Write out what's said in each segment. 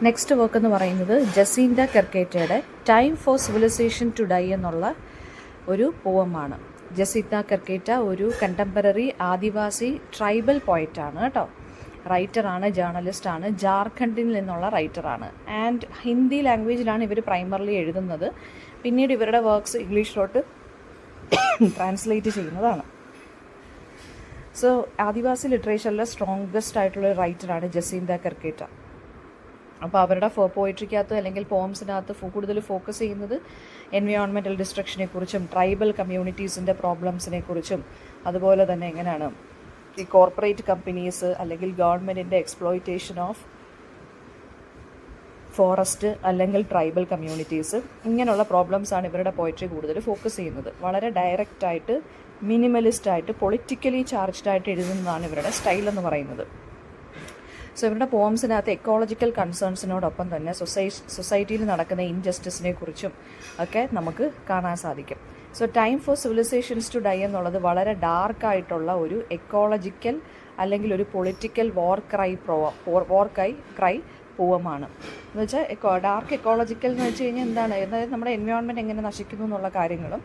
Next work എന്ന് പറയുന്നത് ജസീന്ത കെർക്കേറ്റയുടെ time for civilisation to die എന്നുള്ള ഒരു പോവമാണ്. ജസീന്ത കെർക്കേറ്റ ഒരു കണ്ടംപററി ആദിവാസി ട്രൈബൽ പോയറ്റാണ് കേട്ടോ. റൈറ്ററാണ്, ജേർണലിസ്റ്റാണ്, ജാർഖണ്ഡിൽ നിന്നുള്ള റൈറ്ററാണ്. ആൻഡ് ഹിന്ദി ലാംഗ്വേജിലാണ് ഇവർ പ്രൈമറിലി എഴുതുന്നത്. പിന്നീട് ഇവരുടെ വർക്ക്സ് ഇംഗ്ലീഷിലോട്ട് ട്രാൻസ്ലേറ്റ് ചെയ്യുന്നതാണ്. സോ ആദിവാസി ലിറ്ററേച്ചറിലെ സ്ട്രോങ്കസ്റ്റ് ആയിട്ടുള്ള റൈറ്ററാണ് ജസീന്ത കെർക്കേറ്റ. അപ്പോൾ അവരുടെ പോയിട്രിക്കകത്ത് അല്ലെങ്കിൽ പോംസിനകത്ത് കൂടുതൽ ഫോക്കസ് ചെയ്യുന്നത് എൻവയോൺമെൻറ്റൽ ഡിസ്ട്രക്ഷനെ കുറിച്ചും ട്രൈബൽ കമ്മ്യൂണിറ്റീസിൻ്റെ പ്രോബ്ലംസിനെ കുറിച്ചും അതുപോലെ തന്നെ എങ്ങനെയാണ് ഈ കോർപ്പറേറ്റ് കമ്പനീസ് അല്ലെങ്കിൽ ഗവൺമെൻറ്റിൻ്റെ എക്സ്പ്ലോയിറ്റേഷൻ ഓഫ് ഫോറസ്റ്റ് അല്ലെങ്കിൽ ട്രൈബൽ കമ്മ്യൂണിറ്റീസ്, ഇങ്ങനെയുള്ള പ്രോബ്ലംസാണ് ഇവരുടെ പോയിട്രി കൂടുതൽ ഫോക്കസ് ചെയ്യുന്നത്. വളരെ ഡയറക്റ്റായിട്ട്, മിനിമലിസ്റ്റായിട്ട്, പൊളിറ്റിക്കലി ചാർജ്ഡായിട്ട് എഴുതുന്നതാണ് ഇവരുടെ സ്റ്റൈൽ എന്ന് പറയുന്നത്. സോ ഇവരുടെ പോംസിനകത്ത് എക്കോളജിക്കൽ കൺസേൺസിനോടൊപ്പം തന്നെ സൊസൈറ്റിയിൽ നടക്കുന്ന ഇൻജസ്റ്റിസിനെ കുറിച്ചും ഒക്കെ നമുക്ക് കാണാൻ സാധിക്കും. So time for civilisations to die എന്നുള്ളത് വളരെ ഡാർക്കായിട്ടുള്ള ഒരു എക്കോളജിക്കൽ അല്ലെങ്കിൽ ഒരു പൊളിറ്റിക്കൽ വാർ ക്രൈ പോവമാണ്. എന്ന് വെച്ചാൽ ഡാർക്ക് എക്കോളജിക്കൽ എന്ന് വെച്ച് കഴിഞ്ഞാൽ എന്താണ്, അതായത് നമ്മുടെ എൻവയോൺമെൻറ്റ് എങ്ങനെ നശിക്കുന്നു എന്നുള്ള കാര്യങ്ങളും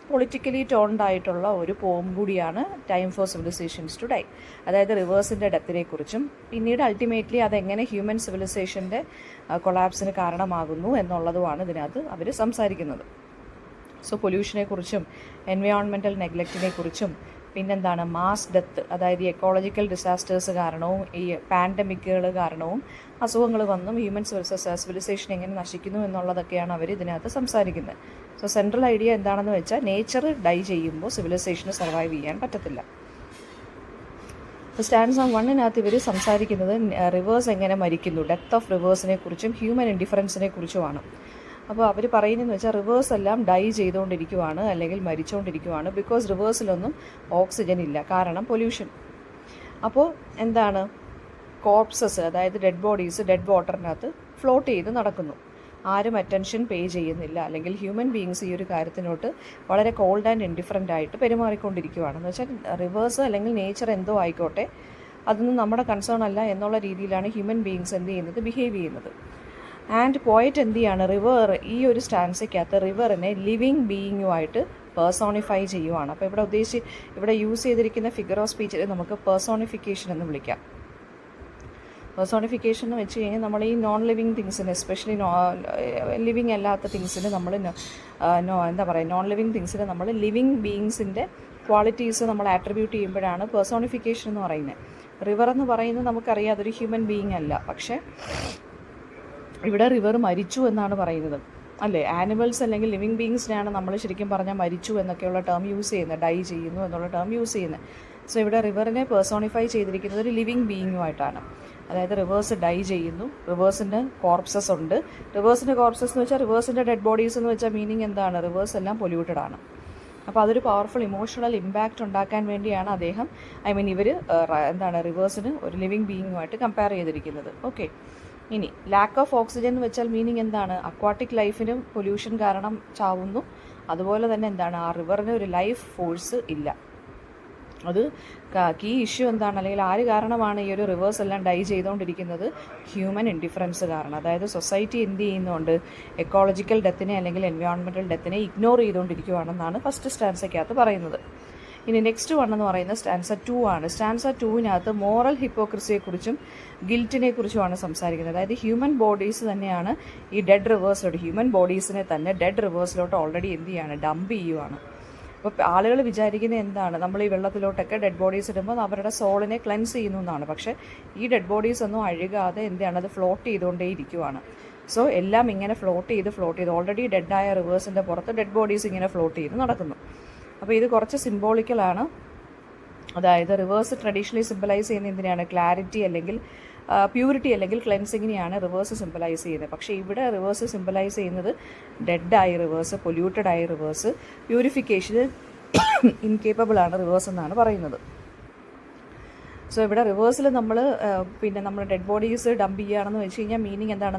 പൊളിറ്റിക്കലി ടോൺഡ് ആയിട്ടുള്ള ഒരു പോം കൂടിയാണ് time for civilisations to die. അതായത് റിവേഴ്സിൻ്റെ ഡെത്തിനെ കുറിച്ചും പിന്നീട് അൾട്ടിമേറ്റ്ലി അതെങ്ങനെ ഹ്യൂമൻ സിവിലൈസേഷൻ്റെ കൊളാപ്സിന് കാരണമാകുന്നു എന്നുള്ളതുമാണ് ഇതിനകത്ത് അവർ സംസാരിക്കുന്നത്. സോ പൊല്യൂഷനെ കുറിച്ചും എൻവയോൺമെൻറ്റൽ നെഗ്ലക്റ്റിനെ കുറിച്ചും പിന്നെന്താണ് മാസ് ഡെത്ത്, അതായത് ഈ എക്കോളജിക്കൽ ഡിസാസ്റ്റേഴ്സ് കാരണവും ഈ പാൻഡമിക്കുകൾ കാരണവും അസുഖങ്ങൾ വന്നും ഹ്യൂമൻ സിവിലൈസേഷൻ എങ്ങനെ നശിക്കുന്നു എന്നുള്ളതൊക്കെയാണ് അവർ ഇതിനകത്ത് സംസാരിക്കുന്നത്. സോ സെൻട്രൽ ഐഡിയ എന്താണെന്ന് വെച്ചാൽ നേച്ചർ ഡൈ ചെയ്യുമ്പോൾ സിവിലൈസേഷന് സർവൈവ് ചെയ്യാൻ പറ്റത്തില്ല. സ്റ്റാൻഡ്സ് ഓൺ 1 ഇവർ സംസാരിക്കുന്നത് റിവേഴ്സ് എങ്ങനെ മരിക്കുന്നു, ഡെത്ത് ഓഫ് റിവേഴ്സിനെ കുറിച്ചും ഹ്യൂമൻ ഇൻഡിഫറൻസിനെ കുറിച്ചുമാണ്. അപ്പോൾ അവർ പറയുന്നതെന്ന് വെച്ചാൽ റിവേഴ്സ് എല്ലാം ഡൈ ചെയ്തുകൊണ്ടിരിക്കുവാണ് അല്ലെങ്കിൽ മരിച്ചുകൊണ്ടിരിക്കുവാണ്. ബിക്കോസ് റിവേഴ്സിലൊന്നും ഓക്സിജൻ ഇല്ല, കാരണം പൊല്യൂഷൻ. അപ്പോൾ എന്താണ്, കോർപ്സസ് അതായത് ഡെഡ് ബോഡീസ് ഡെഡ് വാട്ടറിനകത്ത് ഫ്ലോട്ട് ചെയ്ത് നടക്കുന്നു. ആരും അറ്റൻഷൻ പേ ചെയ്യുന്നില്ല, അല്ലെങ്കിൽ ഹ്യൂമൻ ബീയിങ്സ് ഈ ഒരു കാര്യത്തിനോട്ട് വളരെ കോൾഡ് ആൻഡ് ഇൻഡിഫറൻ്റ് ആയിട്ട് പെരുമാറിക്കൊണ്ടിരിക്കുകയാണ്. എന്ന് വെച്ചാൽ റിവേഴ്സ് അല്ലെങ്കിൽ നേച്ചർ എന്തോ ആയിക്കോട്ടെ, അതൊന്നും നമ്മുടെ കൺസേൺ അല്ല എന്നുള്ള രീതിയിലാണ് ഹ്യൂമൻ ബീയിങ്സ് എന്ത് ചെയ്യുന്നത്, ബിഹേവ് ചെയ്യുന്നത്. ആൻഡ് പോയറ്റ് എന്ത് ചെയ്യാണ്, റിവർ ഈ ഒരു സ്റ്റാൻസയ്ക്കകത്ത് റിവറിനെ ലിവിങ് ബീയിങ്ങുമായിട്ട് പേഴ്സോണിഫൈ ചെയ്യുവാണ്. അപ്പോൾ ഇവിടെ യൂസ് ചെയ്തിരിക്കുന്ന ഫിഗർ ഓഫ് സ്പീച്ചിൽ നമുക്ക് പേഴ്സോണിഫിക്കേഷൻ എന്ന് വിളിക്കാം. പേഴ്സോണിഫിക്കേഷൻ എന്ന് വെച്ച് കഴിഞ്ഞാൽ നമ്മൾ ഈ നോൺ ലിവിങ് തിങ്സിന്, എസ്പെഷ്യലി ലിവിങ് അല്ലാത്ത തിങ്സിന് നമ്മൾ നോൺ ലിവിങ് തിങ്സിന് നമ്മൾ ലിവിങ് ബീയിങ്സിൻ്റെ ക്വാളിറ്റീസ് നമ്മൾ ആട്രിബ്യൂട്ട് ചെയ്യുമ്പോഴാണ് പേഴ്സോണിഫിക്കേഷൻ എന്ന് പറയുന്നത്. റിവർ എന്ന് പറയുന്നത് നമുക്കറിയാം അതൊരു ഹ്യൂമൻ ബീയിങ് അല്ല, പക്ഷേ ഇവിടെ റിവർ മരിച്ചു എന്നാണ് പറയുന്നത്, അല്ലേ? ആനിമൽസ് അല്ലെങ്കിൽ ലിവിങ് ബീയിങ്സിനെയാണ് നമ്മൾ ശരിക്കും പറഞ്ഞാൽ മരിച്ചു എന്നൊക്കെയുള്ള ടേം യൂസ് ചെയ്യുന്നത്, ഡൈ ചെയ്യുന്നു എന്നുള്ള ടേം യൂസ് ചെയ്യുന്നത്. സോ ഇവിടെ റിവറിനെ പേഴ്സോണിഫൈ ചെയ്തിരിക്കുന്നത് ഒരു ലിവിങ് ബീയിങ്ങുമായിട്ടാണ്. അതായത് റിവേഴ്സ് ഡൈ ചെയ്യുന്നു, റിവേഴ്സിൻ്റെ കോർപ്സസ് ഉണ്ട്. റിവേഴ്സിൻ്റെ കോർപ്സസ് എന്ന് വെച്ചാൽ റിവേഴ്സിൻ്റെ ഡെഡ് ബോഡീസ് എന്ന് വെച്ചാൽ മീനിങ് എന്താണ്, റിവേഴ്സ് എല്ലാം പൊല്യൂട്ടഡ് ആണ്. അപ്പോൾ അതൊരു പവർഫുൾ ഇമോഷണൽ ഇമ്പാക്റ്റ് ഉണ്ടാക്കാൻ വേണ്ടിയാണ് അദ്ദേഹം ഇവർ റിവേഴ്സിന് ഒരു ലിവിങ് ബീയിങ്ങുമായിട്ട് കമ്പയർ ചെയ്തിരിക്കുന്നത്. ഓക്കെ, ഇനി ലാക്ക് ഓഫ് ഓക്സിജൻ എന്ന് വെച്ചാൽ മീനിങ് എന്താണ്, അക്വാട്ടിക് ലൈഫിനും പൊല്യൂഷൻ കാരണം ചാവുന്നു. അതുപോലെ തന്നെ എന്താണ്, ആ റിവറിന് ഒരു ലൈഫ് ഫോഴ്സ് ഇല്ല. അത് കീ ഇഷ്യൂ എന്താണ്, അല്ലെങ്കിൽ ആര് കാരണമാണ് ഈ ഒരു റിവേഴ്സ് എല്ലാം ഡൈ ചെയ്തുകൊണ്ടിരിക്കുന്നത്, ഹ്യൂമൻ ഇൻഡിഫറൻസ് കാരണം. അതായത് സൊസൈറ്റി എന്ത് ചെയ്യുന്നുണ്ട്, എക്കോളജിക്കൽ ഡെത്തിനെ അല്ലെങ്കിൽ എൻവയോൺമെൻറ്റൽ ഡെത്തിനെ ഇഗ്നോർ ചെയ്തുകൊണ്ടിരിക്കുകയാണെന്നാണ് ഫസ്റ്റ് സ്റ്റാൻസയ്ക്കകത്ത് പറയുന്നത്. ഇനി നെക്സ്റ്റ് എന്ന് പറയുന്നത് സ്റ്റാൻസ 2 ആണ്. സ്റ്റാൻസ 2 മോറൽ ഹിപ്പോക്രസിയെക്കുറിച്ചും ഗിൽറ്റിനെ കുറിച്ചുമാണ് സംസാരിക്കുന്നത്. അതായത് ഹ്യൂമൻ ബോഡീസ് തന്നെയാണ് ഈ ഡെഡ് റിവേഴ്സിലോട്ട്, ഹ്യൂമൻ ബോഡീസിനെ തന്നെ ഡെഡ് റിവേഴ്സിലോട്ട് ഓൾറെഡി എന്ത് ചെയ്യാണ്, ഡംപ് ചെയ്യുവാണ്. അപ്പോൾ ആളുകൾ വിചാരിക്കുന്നത് എന്താണ്, നമ്മൾ ഈ വെള്ളത്തിലോട്ടൊക്കെ ഡെഡ് ബോഡീസ് ഇടുമ്പോൾ അവരുടെ സോളിനെ ക്ലെൻസ് ചെയ്യുന്നു എന്നാണ്. പക്ഷേ ഈ ഡെഡ് ബോഡീസ് ഒന്നും അഴുകാതെ എന്താണ്, അത് ഫ്ലോട്ട് ചെയ്തുകൊണ്ടേ ഇരിക്കുവാണ്. സോ എല്ലാം ഇങ്ങനെ ഫ്ലോട്ട് ചെയ്ത് ഓൾറെഡി ഡെഡായ റിവേഴ്സിൻ്റെ പുറത്ത് ഡെഡ് ബോഡീസ് ഇങ്ങനെ ഫ്ലോട്ട് ചെയ്ത് നടക്കുന്നു. അപ്പോൾ ഇത് കുറച്ച് സിംബോളിക്കലാണ്. അതായത് റിവേഴ്സ് ട്രഡീഷണലി സിംബലൈസ് ചെയ്യുന്ന എന്തിനാണ്, ക്ലാരിറ്റി അല്ലെങ്കിൽ പ്യൂരിറ്റി അല്ലെങ്കിൽ ക്ലെൻസിങ്ങിനെയാണ് റിവേഴ്സ് സിംബലൈസ് ചെയ്യുന്നത്. പക്ഷേ ഇവിടെ റിവേഴ്സ് സിംബലൈസ് ചെയ്യുന്നത് ഡെഡായി റിവേഴ്സ്, പൊല്യൂട്ടഡ് ആയി റിവേഴ്സ്, പ്യൂരിഫിക്കേഷന് ഇൻകേപ്പബിൾ ആണ് റിവേഴ്സ് എന്നാണ് പറയുന്നത്. സോ ഇവിടെ റിവേഴ്സിൽ നമ്മൾ ഡെഡ് ബോഡീസ് ഡംപ് ചെയ്യുകയാണെന്ന് വെച്ച് കഴിഞ്ഞാൽ മീനിങ് എന്താണ്,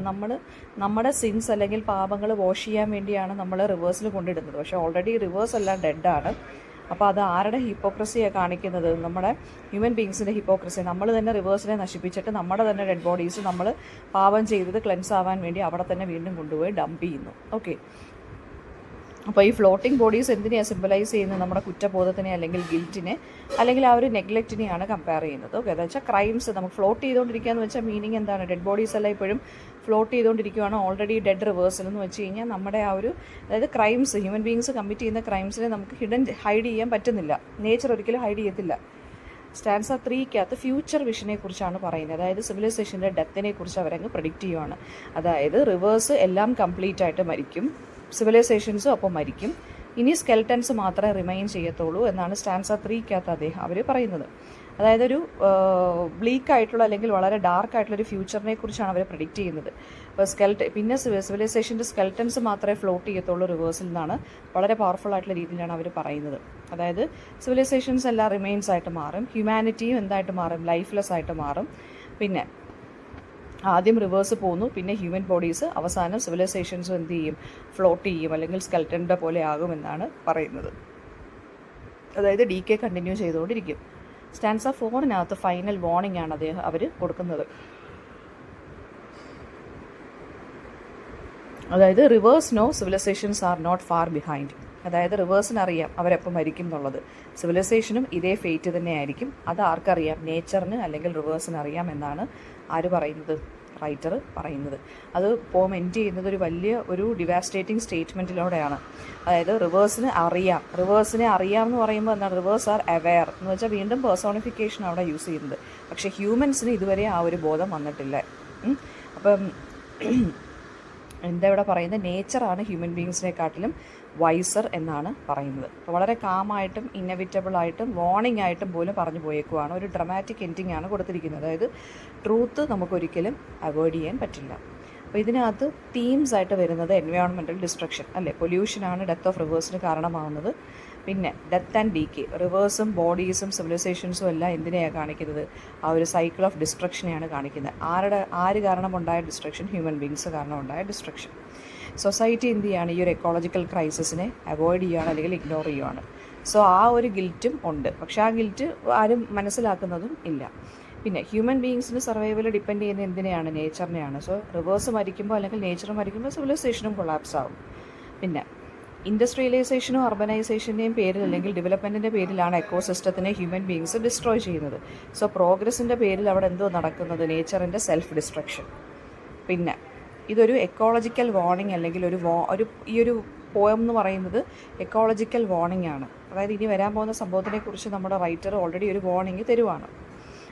നമ്മുടെ സിൻസ് അല്ലെങ്കിൽ പാപങ്ങൾ വാഷ് ചെയ്യാൻ വേണ്ടിയാണ് നമ്മൾ റിവേഴ്സിൽ കൊണ്ടിടുന്നത്. പക്ഷേ ഓൾറെഡി റിവേഴ്സ് എല്ലാം ഡെഡാണ്. അപ്പോൾ അത് ആരുടെ ഹിപ്പോക്രസിയാണ് കാണിക്കുന്നത്? നമ്മുടെ ഹ്യൂമൻ ബീങ്സിൻ്റെ ഹിപ്പോക്രസി. നമ്മൾ തന്നെ റിവേഴ്സിനെ നശിപ്പിച്ചിട്ട് നമ്മുടെ തന്നെ ഡെഡ് ബോഡീസ് നമ്മൾ പാപം ചെയ്തത് ക്ലെൻസ് ആവാൻ വേണ്ടി അവിടെ തന്നെ വീണ്ടും കൊണ്ടുപോയി ഡംപ് ചെയ്യുന്നു. ഓക്കെ, അപ്പോൾ ഈ ഫ്ലോട്ടിംഗ് ബോഡീസ് എന്തിനെയാണ് സിംബലൈസ് ചെയ്യുന്നത്? നമ്മുടെ കുറ്റബോധത്തിനെ അല്ലെങ്കിൽ ഗിൽറ്റിനെ അല്ലെങ്കിൽ ആ ഒരു നെഗ്ലക്റ്റിനെയാണ് കമ്പയർ ചെയ്യുന്നത്. ഓക്കെ, അതെന്ന് വെച്ചാൽ ക്രൈംസ് നമുക്ക് ഫ്ലോട്ട് ചെയ്തുകൊണ്ടിരിക്കുക എന്ന് വെച്ചാൽ മീനിങ് എന്താണ്? ഡെഡ് ബോഡീസ് എല്ലാം ഇപ്പോഴും ഫ്ലോട്ട് ചെയ്തുകൊണ്ടിരിക്കുകയാണ്, ഓൾറെഡി ഡെഡ് റിവേഴ്സൽ എന്ന് വെച്ച് കഴിഞ്ഞാൽ നമ്മുടെ ആ ഒരു, അതായത് ക്രൈംസ്, ഹ്യൂമൻ ബീങ്സ് കമ്മിറ്റ് ചെയ്യുന്ന ക്രൈംസിനെ നമുക്ക് ഹൈഡ് ചെയ്യാൻ പറ്റുന്നില്ല. നേച്ചർ ഒരിക്കലും ഹൈഡ് ചെയ്യത്തില്ല. സ്റ്റാൻസ 3-ക്കകത്ത് ഫ്യൂച്ചർ വിഷനെ കുറിച്ചാണ് പറയുന്നത്. അതായത് സിവിലൈസേഷൻ്റെ ഡെത്തിനെ കുറിച്ച് അവരങ്ങ് പ്രെഡിക്റ്റ് ചെയ്യുവാണ്. അതായത് റിവേഴ്സ് എല്ലാം കംപ്ലീറ്റ് ആയിട്ട് മരിക്കും, സിവിലൈസേഷൻസും അപ്പോൾ മരിക്കും, ഇനി സ്കെൽട്ടൻസ് മാത്രമേ റിമൈൻ ചെയ്യത്തുള്ളൂ എന്നാണ് സ്റ്റാൻസ 3-ക്കകത്ത് അവർ പറയുന്നത്. അതായത് ഒരു ബ്ലീക്കായിട്ടുള്ള അല്ലെങ്കിൽ വളരെ ഡാർക്കായിട്ടുള്ളൊരു ഫ്യൂച്ചറിനെ കുറിച്ചാണ് അവർ പ്രെഡിക്റ്റ് ചെയ്യുന്നത്. അപ്പോൾ പിന്നെ സിവിലൈസേഷൻ്റെ സ്കെൽട്ടൻസ് മാത്രമേ ഫ്ലോട്ട് ചെയ്യത്തുള്ളൂ റിവേഴ്സിൽ നിന്നാണ് വളരെ പവർഫുൾ ആയിട്ടുള്ള രീതിയിലാണ് അവർ പറയുന്നത്. അതായത് സിവിലൈസേഷൻസ് എല്ലാം റിമെയിൻസ് ആയിട്ട് മാറും, ഹ്യൂമാനിറ്റിയും എന്തായിട്ട് മാറും? ലൈഫ്ലെസ് ആയിട്ട് മാറും. പിന്നെ ആദ്യം റിവേഴ്സ് പോകുന്നു, പിന്നെ ഹ്യൂമൻ ബോഡീസ്, അവസാനം സിവിലൈസേഷൻസും എന്ത് ചെയ്യും? ഫ്ലോട്ട് ചെയ്യും അല്ലെങ്കിൽ സ്കെൽട്ടൻ്റെ പോലെ ആകുമെന്നാണ് പറയുന്നത്. അതായത് ഡീകേ കണ്ടിന്യൂ ചെയ്തുകൊണ്ടിരിക്കും. സ്റ്റാൻസ 4-നകത്ത് ഫൈനൽ വാർണിംഗ് ആണ് അവർ കൊടുക്കുന്നത്. അതായത് rivers know civilizations are not far behind. അതായത് റിവേഴ്സിന് അറിയാം അവരെപ്പം മരിക്കും എന്നുള്ളത്. സിവിലൈസേഷനും ഇതേ ഫേറ്റ് തന്നെയായിരിക്കും. അത് ആർക്കറിയാം? നേച്ചറിന് അല്ലെങ്കിൽ റിവേഴ്സിന് അറിയാം എന്നാണ് ആര് പറയുന്നത്? റൈറ്റർ പറയുന്നത്. അത് പോം എൻഡ് ചെയ്യുന്നത് ഒരു ഡിവാസ്റ്റേറ്റിംഗ് സ്റ്റേറ്റ്മെൻറ്റിലൂടെയാണ്. അതായത് റിവേഴ്സിനെ അറിയാം എന്ന് പറയുമ്പോൾ എന്താണ്? റിവേഴ്സ് ആർ അവെയർ എന്ന് വെച്ചാൽ വീണ്ടും പേഴ്സോണിഫിക്കേഷൻ അവിടെ യൂസ് ചെയ്യുന്നത്. പക്ഷേ ഹ്യൂമൻസിന് ഇതുവരെ ആ ഒരു ബോധം വന്നിട്ടില്ല. അപ്പം എന്താ ഇവിടെ പറയുന്നത്? നേച്ചറാണ് ഹ്യൂമൻ ബീങ്സിനെക്കാട്ടിലും വൈസർ എന്നാണ് പറയുന്നത്. അപ്പോൾ വളരെ കാമായിട്ടും ഇന്നവിറ്റബിളായിട്ടും വാർണിംഗ് ആയിട്ടും പോലും പറഞ്ഞു പോയേക്കുവാണ്. ഒരു ഡ്രമാറ്റിക് എൻഡിങ് ആണ് കൊടുത്തിരിക്കുന്നത്. അതായത് ട്രൂത്ത് നമുക്കൊരിക്കലും അവോയ്ഡ് ചെയ്യാൻ പറ്റില്ല. അപ്പോൾ ഇതിനകത്ത് തീംസ് ആയിട്ട് വരുന്നത് എൻവയോൺമെൻറ്റൽ ഡിസ്ട്രക്ഷൻ അല്ലേ, പൊല്യൂഷനാണ് ഡെത്ത് ഓഫ് റിവേഴ്സിന് കാരണമാവുന്നത്. പിന്നെ ഡെത്ത് ആൻഡ് ഡീക്കേ, റിവേഴ്സും ബോഡീസും സിവിലൈസേഷൻസും എല്ലാം എന്തിനെയാണ് കാണിക്കുന്നത്? ആ ഒരു സൈക്കിൾ ഓഫ് ഡിസ്ട്രക്ഷനെയാണ് കാണിക്കുന്നത്. ആര് കാരണമുണ്ടായ ഡിസ്ട്രക്ഷൻ? ഹ്യൂമൻ ബീങ്സ് കാരണമുണ്ടായ ഡിസ്ട്രക്ഷൻ. സൊസൈറ്റി എന്ത് ചെയ്യുകയാണ്? ഈ ഒരു എക്കോളജിക്കൽ ക്രൈസിസിനെ അവോയ്ഡ് ചെയ്യുകയാണ് അല്ലെങ്കിൽ ഇഗ്നോർ ചെയ്യുകയാണ്. സോ ആ ഒരു ഗിൽറ്റും ഉണ്ട്, പക്ഷേ ആ ഗിൽറ്റ് ആരും മനസ്സിലാക്കുന്നതും ഇല്ല. പിന്നെ ഹ്യൂമൻ ബീങ്സിന് സർവൈവൽ ഡിപ്പെൻഡ് ചെയ്യുന്ന എന്തിനെയാണ്? നേച്ചറിനെയാണ്. സോ റിവേഴ്സ് മരിക്കുമ്പോൾ അല്ലെങ്കിൽ നേച്ചർ മരിക്കുമ്പോൾ സിവിലൈസേഷനും കൊളാപ്സ് ആവും. പിന്നെ ഇൻഡസ്ട്രിയലൈസേഷനും അർബനൈസേഷൻ്റെയും പേരിൽ അല്ലെങ്കിൽ ഡെവലപ്മെൻറ്റിൻ്റെ പേരിലാണ് എക്കോസിസ്റ്റത്തിനെ ഹ്യൂമൻ ബീങ്സ് ഡിസ്ട്രോയ് ചെയ്യുന്നത്. സോ പ്രോഗ്രസിൻ്റെ പേരിൽ അവിടെ എന്തോ നടക്കുന്നത്? നേച്ചറിൻ്റെ സെൽഫ് ഡിസ്ട്രക്ഷൻ. പിന്നെ ഇതൊരു എക്കോളജിക്കൽ വാർണിംഗ് അല്ലെങ്കിൽ ഈ ഒരു പോയം എന്ന് പറയുന്നത് എക്കോളജിക്കൽ വാർണിംഗ് ആണ്. അതായത് ഇനി വരാൻ പോകുന്ന സംഭവത്തിനെക്കുറിച്ച് നമ്മുടെ റൈറ്റർ ഓൾറെഡി ഒരു വാർണിംഗ് തരുവാണ്.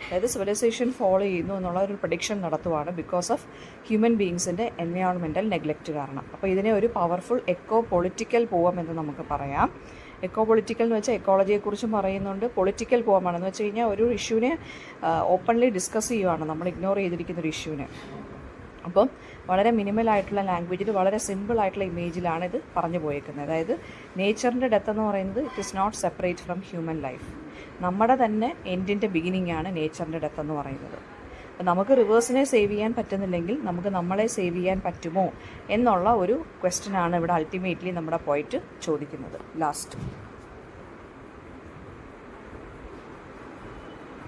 അതായത് സിവിലൈസേഷൻ ഫോളോ ചെയ്യുന്നു എന്നുള്ള ഒരു പ്രഡിക്ഷൻ നടത്തുവാണ് ബിക്കോസ് ഓഫ് ഹ്യൂമൻ ബീങ്സിൻ്റെ എൻവയോൺമെൻറ്റൽ നെഗ്ലക്റ്റ് കാരണം. അപ്പോൾ ഇതിനെ ഒരു പവർഫുൾ എക്കോ പൊളിറ്റിക്കൽ പോയം എന്ന് നമുക്ക് പറയാം. എക്കോ പൊളിറ്റിക്കൽ എന്ന് വെച്ചാൽ എക്കോളജിയെക്കുറിച്ചും പറയുന്നുണ്ട്, പൊളിറ്റിക്കൽ പോയമാണെന്ന് വെച്ച് കഴിഞ്ഞാൽ ഒരു ഇഷ്യൂവിനെ ഓപ്പൺലി ഡിസ്കസ് ചെയ്യുവാണ്, നമ്മൾ ഇഗ്നോർ ചെയ്തിരിക്കുന്ന ഒരു ഇഷ്യൂവിനെ. അപ്പം വളരെ മിനിമലായിട്ടുള്ള ലാംഗ്വേജിൽ വളരെ സിമ്പിളായിട്ടുള്ള ഇമേജിലാണ് ഇത് പറഞ്ഞു പോയേക്കുന്നത്. അതായത് നേച്ചറിൻ്റെ ഡെത്ത് എന്ന് പറയുന്നത് it is not separate from human life. നമ്മുടെ തന്നെ എൻഡിൻ്റെ ബിഗിനിങ് ആണ് നേച്ചറിൻ്റെ ഡെത്ത് എന്ന് പറയുന്നത്. അപ്പം നമുക്ക് റിവേഴ്സിനെ സേവ് ചെയ്യാൻ പറ്റുന്നില്ലെങ്കിൽ നമുക്ക് നമ്മളെ സേവ് ചെയ്യാൻ പറ്റുമോ എന്നുള്ള ഒരു ക്വസ്റ്റ്യനാണ് ഇവിടെ അൾട്ടിമേറ്റ്ലി നമ്മുടെ പോയിറ്റ് ചോദിക്കുന്നത് ലാസ്റ്റ്.